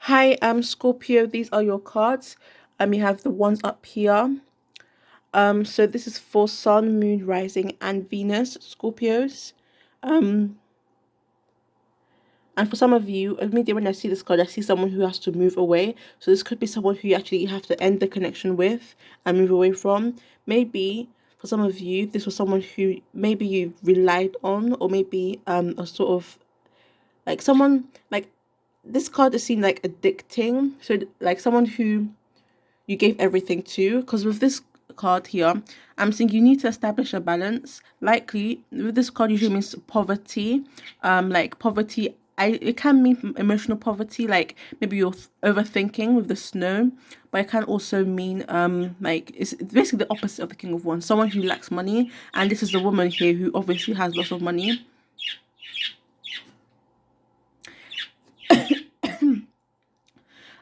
Hi, Scorpio. These are your cards. You have the ones up here. So this is for Sun, Moon, Rising, and Venus, Scorpios. Um, and for some of you, immediately when I see this card, I see someone who has to move away. So this could be someone who you actually have to end the connection with and move away from. Maybe for some of you, this was someone who maybe you relied on, or maybe a sort of like someone like this card is seen like addicting. So like someone who you gave everything to, because with this card here, I'm saying you need to establish a balance. Likely with this card usually means poverty. Like poverty, it can mean emotional poverty, like maybe you're overthinking with the snow, but it can also mean like it's basically the opposite of the King of Wands, someone who lacks money. And this is a woman here who obviously has lots of money.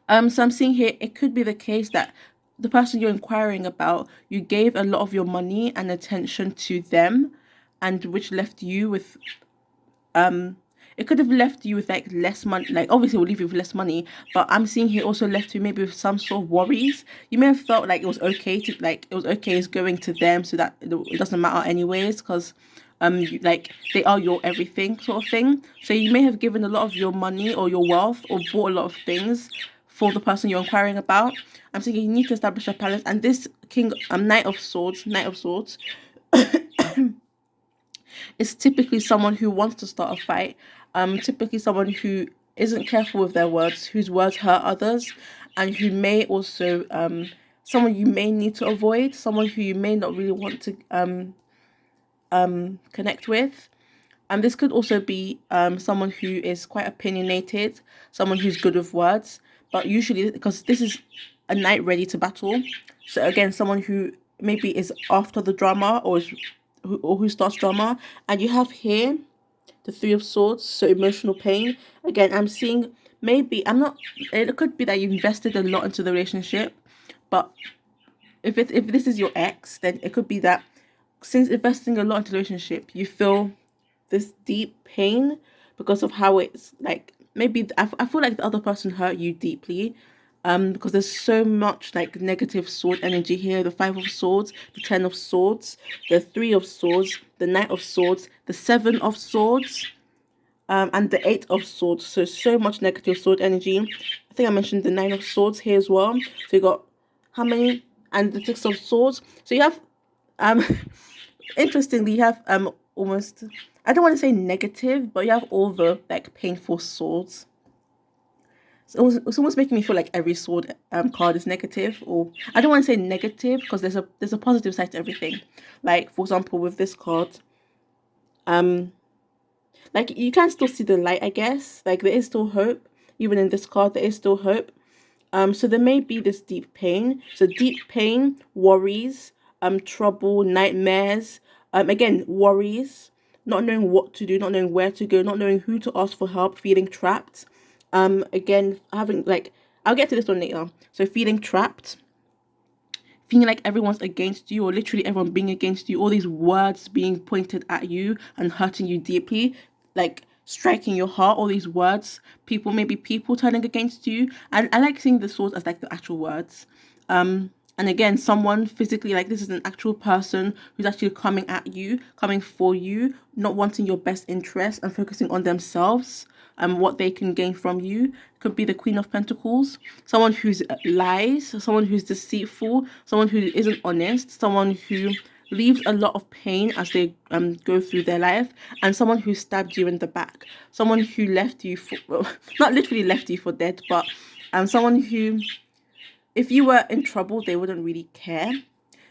So I'm seeing here it could be the case that the person you're inquiring about, you gave a lot of your money and attention to them, and which left you with um it could have left you with like less money. Like obviously it will leave you with less money, but I'm seeing here also left you maybe with some sort of worries. You may have felt like it was okay to like it was okay as going to them so that it doesn't matter anyways, because like they are your everything sort of thing. So you may have given a lot of your money or your wealth or bought a lot of things for the person you're inquiring about. I'm saying you need to establish a balance. And this king knight of swords is typically someone who wants to start a fight. Typically someone who isn't careful with their words, whose words hurt others, and who may also someone you may need to avoid, someone who you may not really want to connect with. And this could also be someone who is quite opinionated, someone who's good with words, but usually because this is a knight ready to battle. So again, someone who maybe is after the drama or who starts drama. And you have here the Three of Swords, so emotional pain. Again, I'm seeing maybe I'm not. It could be that you invested a lot into the relationship, but if this is your ex, then it could be that since investing a lot into the relationship, you feel this deep pain because of how it's like maybe I feel like the other person hurt you deeply, because there's so much like negative sword energy here. The Five of Swords, the Ten of Swords, the Three of Swords, the Knight of Swords, the Seven of Swords, and the Eight of Swords. So much negative sword energy. I think I mentioned the Nine of Swords here as well. So you got how many? And the Six of Swords. So you have um interestingly, you have almost, I don't want to say negative, but you have all the like painful swords. So it's almost making me feel like every sword card is negative, or I don't want to say negative because there's a positive side to everything. Like for example, with this card, um, like you can still see the light, I guess. Like there is still hope, even in this card. There is still hope. So there may be this deep pain. So deep pain, worries, trouble, nightmares. Again, worries, not knowing what to do, not knowing where to go, not knowing who to ask for help, feeling trapped. Again, having like I'll get to this one later. So feeling trapped, feeling like everyone's against you, or literally everyone being against you, all these words being pointed at you and hurting you deeply, like striking your heart, all these words, maybe people turning against you. And I like seeing the swords as like the actual words. And again, someone physically, like this is an actual person who's actually coming at you, coming for you, not wanting your best interest and focusing on themselves and what they can gain from you. Could be the Queen of Pentacles, someone who's lies, someone who's deceitful, someone who isn't honest, someone who leaves a lot of pain as they go through their life, and someone who stabbed you in the back, someone who left you for, well, not literally left you for dead, but someone who, if you were in trouble, they wouldn't really care.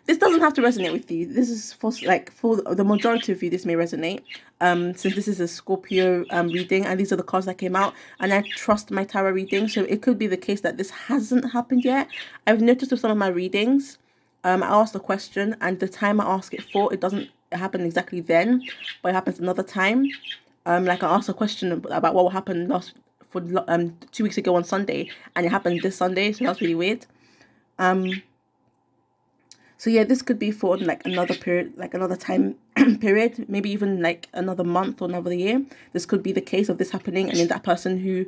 This doesn't have to resonate with you. This is for the majority of you, this may resonate. Since this is a Scorpio reading, and these are the cards that came out, and I trust my tarot reading, so it could be the case that this hasn't happened yet. I've noticed with some of my readings, I ask a question, and the time I ask it for, it doesn't happen exactly then, but it happens another time. Like I asked a question about what will happen 2 weeks ago on Sunday, and it happened this Sunday, so that's really weird. So yeah, this could be for like another period, like another time period, maybe even like another month or another year. This could be the case of this happening, and then that person who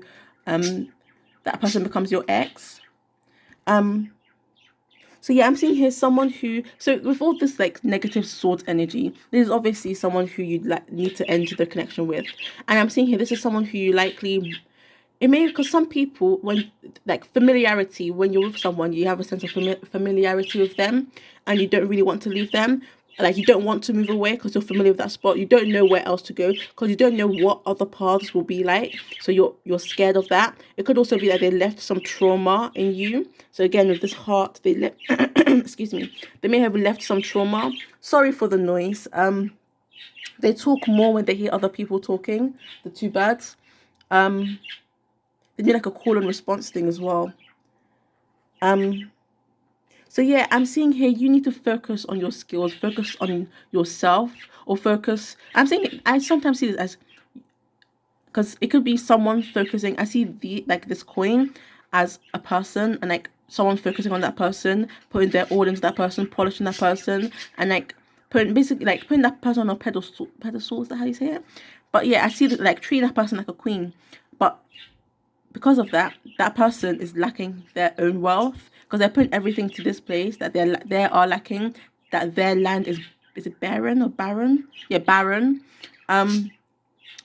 that person becomes your ex. So yeah, I'm seeing here someone who, so with all this like negative sword energy, this is obviously someone who you like need to end the connection with. And I'm seeing here this is someone who you likely, it may, because some people, when like familiarity, when you're with someone, you have a sense of familiarity with them, and you don't really want to leave them. Like you don't want to move away because you're familiar with that spot. You don't know where else to go because you don't know what other paths will be like. So you're scared of that. It could also be that they left some trauma in you. So again, with this heart, they left. Excuse me. They may have left some trauma. Sorry for the noise. They talk more when they hear other people talking. The two birds. They do like a call and response thing as well. So yeah, I'm seeing here you need to focus on your skills, focus on yourself, or focus. I'm saying I sometimes see this as, because it could be someone focusing. I see the like this coin as a person, and like someone focusing on that person, putting their all into that person, polishing that person, and like putting that person on a pedestal. Pedestal, is that how you say it? But yeah, I see that like treating that person like a queen, but because of that, that person is lacking their own wealth because they're putting everything to this place that they are lacking. That their land is it barren or barren? Yeah, barren. I'm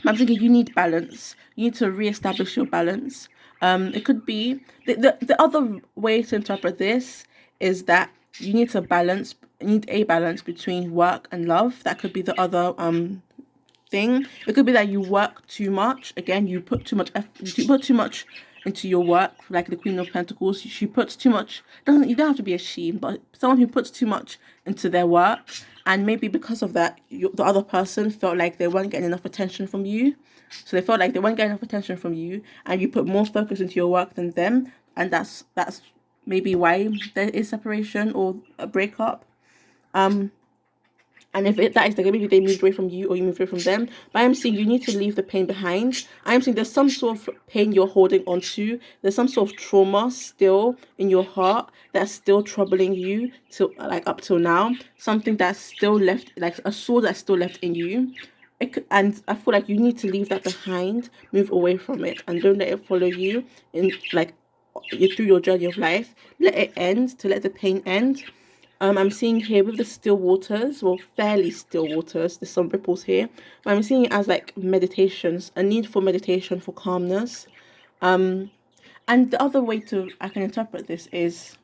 thinking you need balance. You need to reestablish your balance. It could be the other way to interpret this is that you need to balance. You need a balance between work and love. That could be the other thing. It could be that you work too much. Again, you put too much effort, you put too much into your work, like the Queen of Pentacles. She puts too much. Doesn't you don't have to be a she, but someone who puts too much into their work, and maybe because of that, the other person felt like they weren't getting enough attention from you. So they felt like they weren't getting enough attention from you, and you put more focus into your work than them, and that's maybe why there is separation or a breakup. And if that is the case, maybe they moved away from you or you moved away from them. But I'm saying you need to leave the pain behind. I'm saying there's some sort of pain you're holding on to. There's some sort of trauma still in your heart that's still troubling you till like up till now. Something that's still left, like a sword that's still left in you. And I feel like you need to leave that behind, move away from it, and don't let it follow you in like through your journey of life. Let it end, to let the pain end. I'm seeing here with the still waters, well, fairly still waters. There's some ripples here, but I'm seeing it as like meditations, a need for meditation for calmness. And the other way I can interpret this is,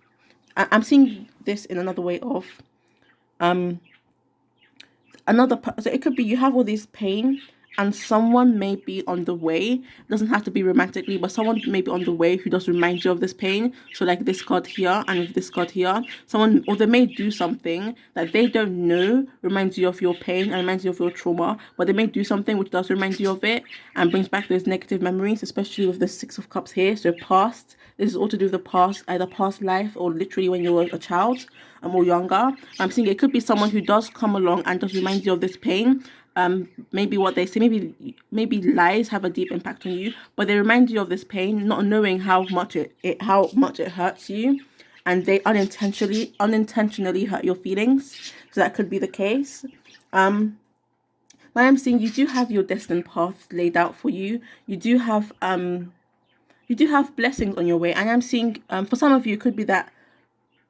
I'm seeing this in another way of, so it could be you have all this pain and someone may be on the way. It doesn't have to be romantically, but someone may be on the way who does remind you of this pain. So like this card here and with this card here, someone, or they may do something that they don't know reminds you of your pain and reminds you of your trauma, but they may do something which does remind you of it and brings back those negative memories, especially with the Six of Cups here. So past, this is all to do with the past, either past life or literally when you were a child or younger. I'm seeing it could be someone who does come along and does remind you of this pain. Maybe what they say, maybe lies have a deep impact on you, but they remind you of this pain, not knowing how much it hurts you, and they unintentionally hurt your feelings. So that could be the case. But I'm seeing you do have your destined path laid out for you. You do have blessings on your way, and I'm seeing for some of you it could be that,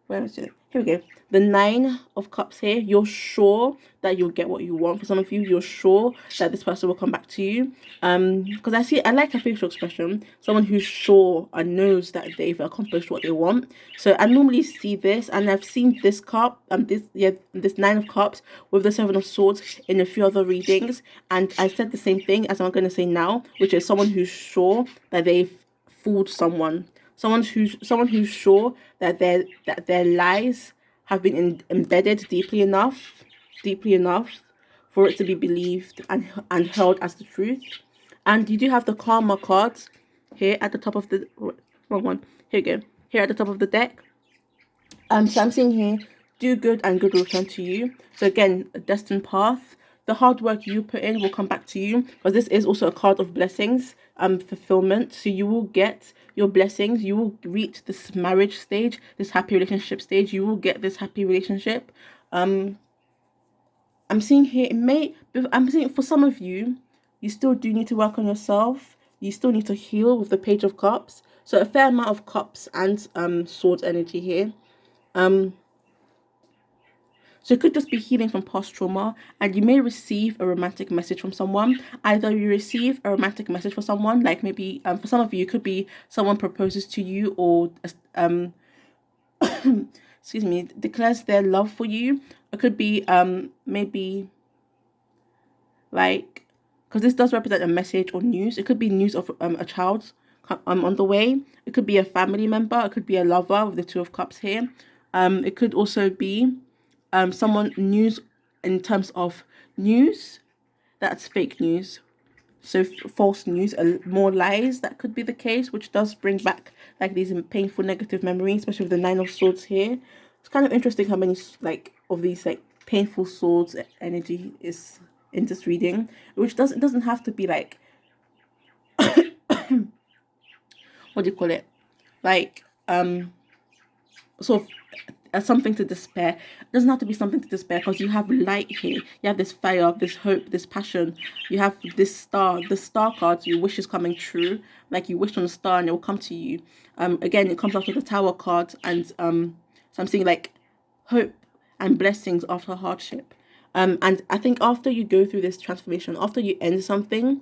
where is it? Here we go. The Nine of Cups here. You're sure that you'll get what you want. For some of you, you're sure that this person will come back to you. Because I like a facial expression. Someone who's sure and knows that they've accomplished what they want. So I normally see this, and I've seen this cup, this Nine of Cups with the Seven of Swords in a few other readings. And I said the same thing as I'm going to say now, which is someone who's sure that they've fooled someone. Someone who's sure that their lies have been embedded deeply enough for it to be believed and held as the truth. And you do have the karma cards here at the top of the wrong one. Here we go. Here at the top of the deck. So I'm seeing here, do good and good will return to you. So again, a destined path. The hard work you put in will come back to you, because this is also a card of blessings, fulfillment. So you will get your blessings. You will reach this marriage stage, this happy relationship stage. You will get this happy relationship. I'm seeing here, I'm seeing for some of you, you still do need to work on yourself. You still need to heal with the Page of Cups. So a fair amount of cups and swords energy here. So it could just be healing from past trauma, and you may receive a romantic message from someone. Either you receive a romantic message for someone, like maybe for some of you, it could be someone proposes to you, or excuse me, declares their love for you. It could be maybe like, because this does represent a message or news. It could be news of a child on the way. It could be a family member. It could be a lover with the Two of Cups here. It could also be someone news in terms of news that's fake news. So false news, more lies, that could be the case, which does bring back like these painful negative memories, especially with the Nine of Swords here. It's kind of interesting how many like of these like painful swords energy is in this reading, which doesn't have to be like what do you call it, like sort of something to despair. It doesn't have to be something to despair, because you have light here. You have this fire, this hope, this passion. You have this star. The star card, your wish is coming true. Like you wish on a star and it will come to you. Again, it comes after the Tower card, and so I'm seeing like hope and blessings after hardship. And I think after you go through this transformation, after you end something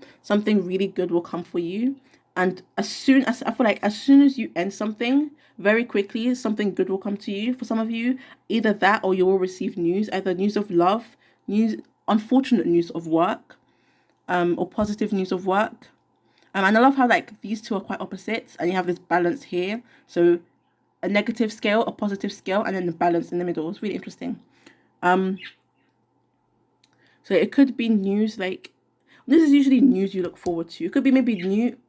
really good will come for you. And as soon as I feel like as soon as you end something, very quickly something good will come to you. For some of you, either that or you will receive news, either news of love, news, unfortunate news of work, or positive news of work. And I love how like these two are quite opposites, and you have this balance here. So a negative scale, a positive scale, and then the balance in the middle. It's really interesting. So it could be news like, this is usually news you look forward to. It could be maybe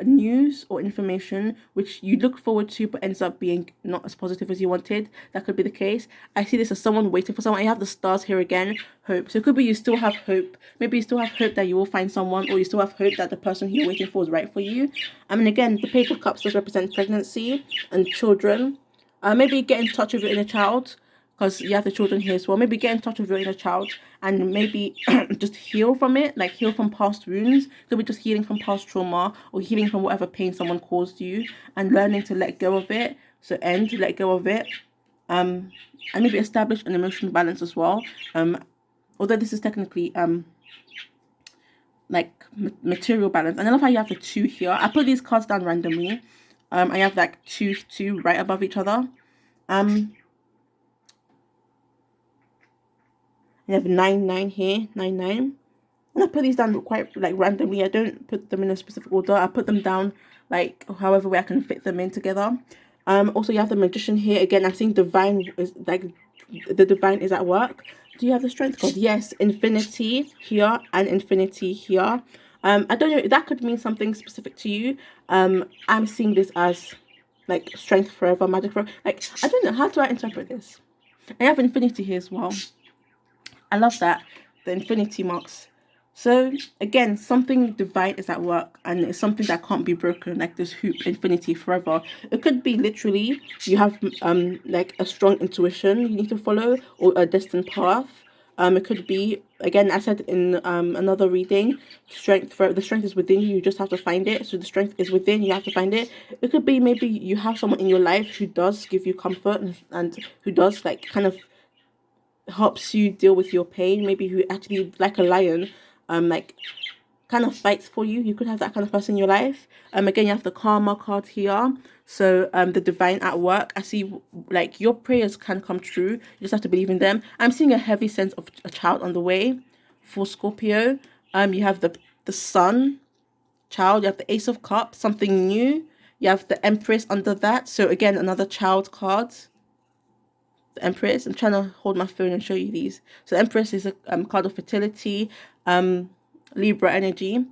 news or information which you look forward to but ends up being not as positive as you wanted. That could be the case. I see this as someone waiting for someone. I have the stars here again, hope. So it could be you still have hope. Maybe you still have hope that you will find someone, or you still have hope that the person you're waiting for is right for you. I mean, again, the Page of Cups does represent pregnancy and children. Maybe get in touch with your inner child, because you have the children here as well. Maybe get in touch with your inner child and maybe just heal from it, like heal from past wounds. Could be just healing from past trauma, or healing from whatever pain someone caused you, and learning to let go of it. So let go of it. And maybe establish an emotional balance as well. Although this is technically like material balance. And I love how you have the two here. I put these cards down randomly. I have like two right above each other. I have 9 here, 9. And I put these down quite like randomly. I don't put them in a specific order. I put them down like however way I can fit them in together. Also you have the Magician here. Again, I'm seeing divine is like the divine is at work. Do you have the Strength card? Yes, infinity here and infinity here. I don't know, that could mean something specific to you. I'm seeing this as like strength forever, magic forever. Like, I don't know, how do I interpret this? I have infinity here as well. I love that, the infinity marks. So again, something divine is at work, and it's something that can't be broken, like this hoop, infinity forever. It could be literally you have like a strong intuition you need to follow, or a destined path. It could be, again, I said in another reading, the strength is within you. You just have to find it. So the strength is within you. Have to find it. It could be maybe you have someone in your life who does give you comfort, and who does like kind of helps you deal with your pain. Maybe who actually, like a lion, like kind of fights for you. You could have that kind of person in your life. Again, you have the Karma card here. So the divine at work. I see like your prayers can come true. You just have to believe in them. I'm seeing a heavy sense of a child on the way for Scorpio. You have the Sun, child. You have the Ace of Cups, something new. You have the Empress under that. So again, another child card. The Empress. I'm trying to hold my phone and show you these. So the Empress is a card of fertility, Libra energy.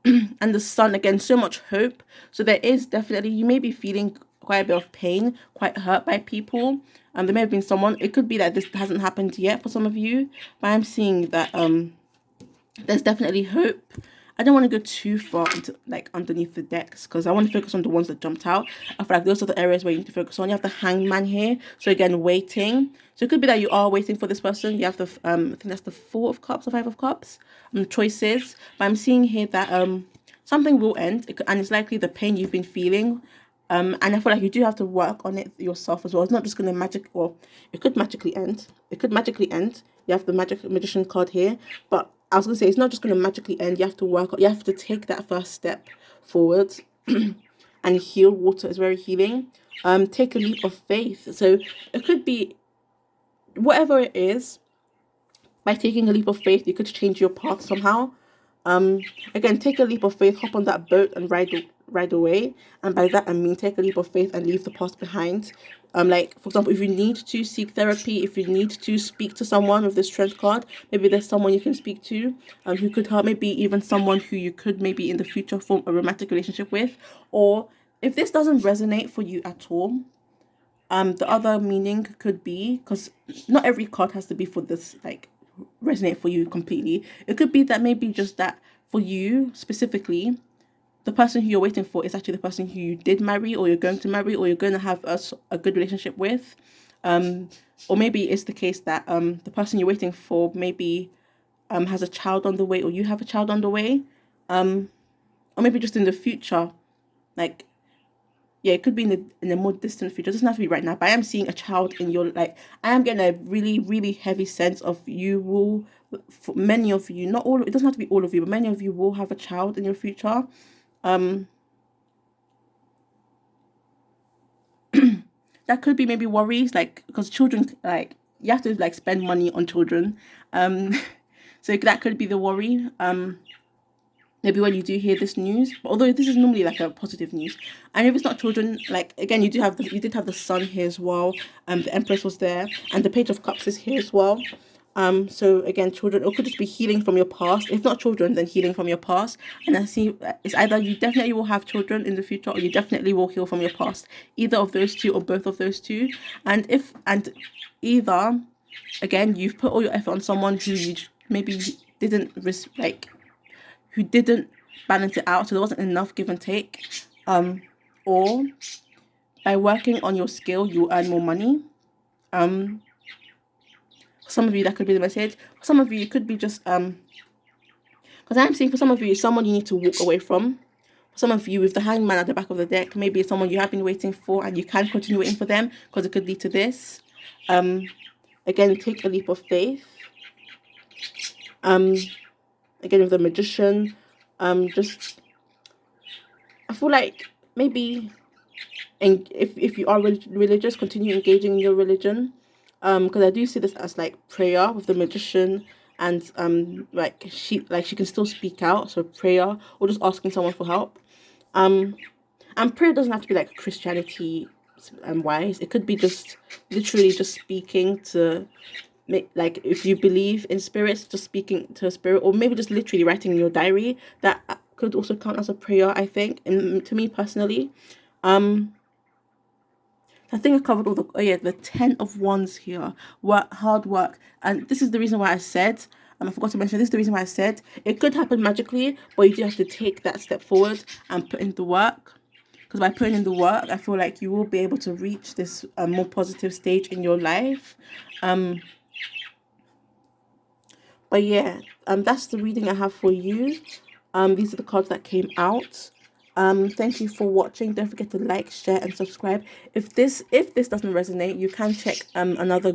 And the Sun, again, so much hope. So there is definitely, you may be feeling quite a bit of pain, quite hurt by people. There may have been someone, it could be that this hasn't happened yet for some of you, but I'm seeing that there's definitely hope. I don't want to go too far into like underneath the decks, because I want to focus on the ones that jumped out. I feel like those are the areas where you need to focus on. You have the Hangman here. So again, waiting. So it could be that you are waiting for this person. You have the I think that's the 4 of Cups or 5 of Cups. Choices. But I'm seeing here that something will end, and it's likely the pain you've been feeling. And I feel like you do have to work on it yourself as well. It's not just going to it could magically end. It could magically end. You have the magician card here, but I was going to say it's not just going to magically end. You have to you have to take that first step forward and heal. Water is very healing. Take a leap of faith. So it could be whatever it is. By taking a leap of faith, you could change your path somehow. Again, take a leap of faith, hop on that boat and ride away. And by that I mean take a leap of faith and leave the past behind. Like for example, if you need to seek therapy, if you need to speak to someone with this strength card, maybe there's someone you can speak to, who could help. Maybe even someone who you could maybe in the future form a romantic relationship with. Or if this doesn't resonate for you at all, the other meaning could be, because not every card has to be for this like resonate for you completely. It could be that maybe just that for you specifically, the person who you're waiting for is actually the person who you did marry, or you're going to marry, or you're going to have a good relationship with. Or maybe it's the case that the person you're waiting for maybe has a child on the way, or you have a child on the way. Or maybe just in the future, like yeah, it could be in a more distant future. It doesn't have to be right now, but I am seeing a child in your, like, I am getting a really, really heavy sense of you will, for many of you, not all, it doesn't have to be all of you, but many of you will have a child in your future. That could be maybe worries, like, because children, like, you have to, like, spend money on children. Um, so that could be the worry. Maybe when you do hear this news, but although this is normally like a positive news, and if it's not children, like again, you did have the sun here as well, the Empress was there, and the Page of Cups is here as well. So again, children, it could just be healing from your past. If not children, then healing from your past. And I see it's either you definitely will have children in the future, or you definitely will heal from your past. Either of those two, or both of those two. And either, again, you've put all your effort on someone who you maybe didn't like, who didn't balance it out, so there wasn't enough give and take. Or by working on your skill, you earn more money. Some of you, that could be the message. For some of you, it could be just because I'm seeing for some of you, someone you need to walk away from. For some of you, with the hangman at the back of the deck, maybe it's someone you have been waiting for and you can continue waiting for them, because it could lead to this. Again, take a leap of faith. Again, with the magician, just I feel like maybe, and if you are religious, continue engaging in your religion, because I do see this as like prayer with the magician, and like she can still speak out, so prayer or just asking someone for help. And prayer doesn't have to be like Christianity wise. It could be just literally just speaking to, like, if you believe in spirits, just speaking to a spirit, or maybe just literally writing in your diary. That could also count as a prayer, I think, and to me personally. I think I covered all the 10 of Wands here. Hard work. And this is the reason why I said, I forgot to mention, this is the reason why I said it could happen magically, but you do have to take that step forward and put in the work. Because by putting in the work, I feel like you will be able to reach this more positive stage in your life. But yeah, that's the reading I have for you. These are the cards that came out. Thank you for watching. Don't forget to like, share, and subscribe. If this doesn't resonate, you can check another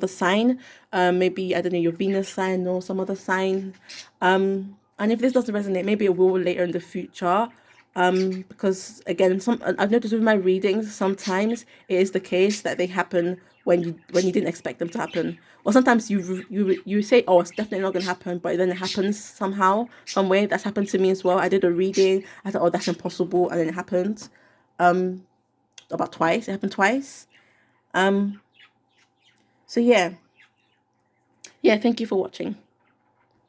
sign. Maybe, I don't know, your Venus sign or some other sign. And if this doesn't resonate, maybe it will later in the future. Because again, I've noticed with my readings, sometimes it is the case that they happen when you didn't expect them to happen, or sometimes you say, oh, it's definitely not going to happen, but then it happens somehow, some way. That's happened to me as well. I did a reading, I thought, oh, that's impossible, and then it happened. About twice. It happened twice. So yeah, thank you for watching.